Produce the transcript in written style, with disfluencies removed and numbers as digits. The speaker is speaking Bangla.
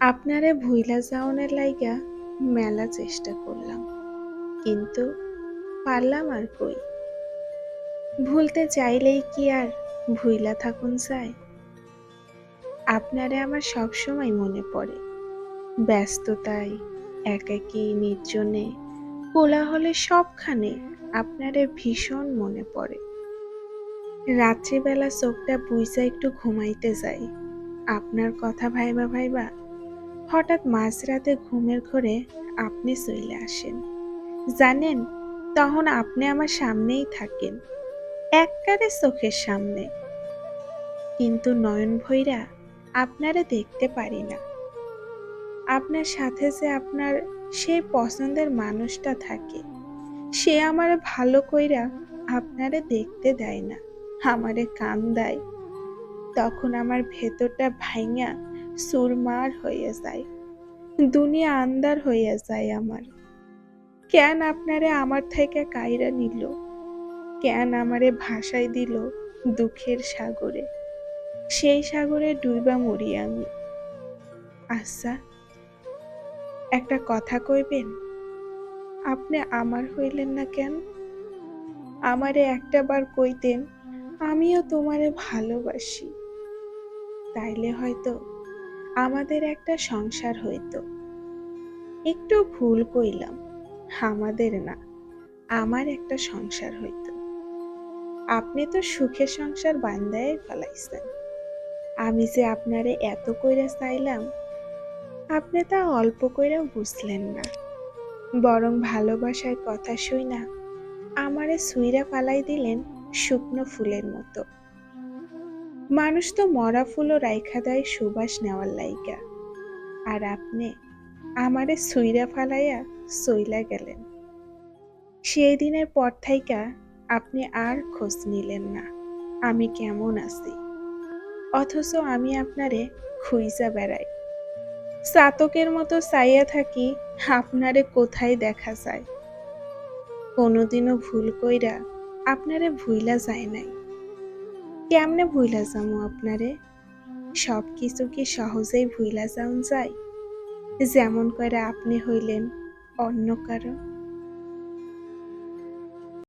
আপনারে ভুইলা যাওনের লাইগা মেলা চেষ্টা করলাম, কিন্তু পারলাম আর কই। ভুলতে চাইলেই কি আর ভুইলা থাকুন যায়? আপনারে আমার সবসময় মনে পড়ে, ব্যস্ততায়, একাকী, নির্জনে, কোলাহলে সবখানে আপনারে ভীষণ মনে পড়ে। রাত্রিবেলা চোখটা বুইজা একটু ঘুমাইতে যাই, আপনার কথা ভাইবা ভাইবা হঠাৎ মাঝরাতে ঘুমের ঘোরে আপনি চইলে আসেন। জানেন, তখন আপনি আমার সামনেই থাকেন, একবারে চোখের সামনে, কিন্তু নয়ন ভইরা আপনারে দেখতে পারি না। আপনার সাথে যে আপনার সেই পছন্দের মানুষটা থাকে, সে আমারে ভালো কইরা আপনারে দেখতে দেয় না, আমারে কান্দায়। তখন আমার ভেতরটা ভাইঙা চুরমার হইয়া যায়, দুনিয়া আন্ধার হইয়া যায় আমার। কেন আপনারে আমার থেকে কাইরা নিল? কেন আমারে ভাসাই দিল দুঃখের সাগরে? সেই সাগরে ডুইবা মরি আমি। আচ্ছা, একটা কথা কইবেন? আপনি আমার হইলেন না কেন? আমারে একটা বার কইতেন, আমিও তোমারে ভালোবাসি, তাইলে হয়তো আমাদের একটা সংসার হইতো। একটু ভুল কইলাম, আমাদের না, আমার একটা সংসার হইতো। আপনি তো সুখের সংসার বান্ধাই ফেলাইছেন। আমি যে আপনারে এত কইরা চাইলাম, আপনি তা অল্প কইরাও বুঝলেন না, বরং ভালোবাসার কথা শুইনা আমারে ছুঁইরা ফালাই দিলেন শুকনো ফুলের মতো। মানুষ তো মরা ফুলও রাইখা দেয় সুবাস নেওয়ার লাইগা, আর আপনি আমারে ছুঁইরা ফালাইয়া চইলা গেলেন। সেই দিনের পর থাইকা আপনি আর খোঁজ নিলেন না আমি কেমন আছি, অথচ আমি আপনারে খুইজা বেড়াই। চাতকের মতো চাইয়া থাকি আপনারে কোথায় দেখা যায়। কোনোদিনও ভুল কইরা আপনারে ভুইলা যায় নাই। কেমনে ভুইলা যামু আপনারে? সব কিছু কি সহজেই ভুইলা যাওন যায়, যেমন করে আপনি হইলেন অন্য কারো?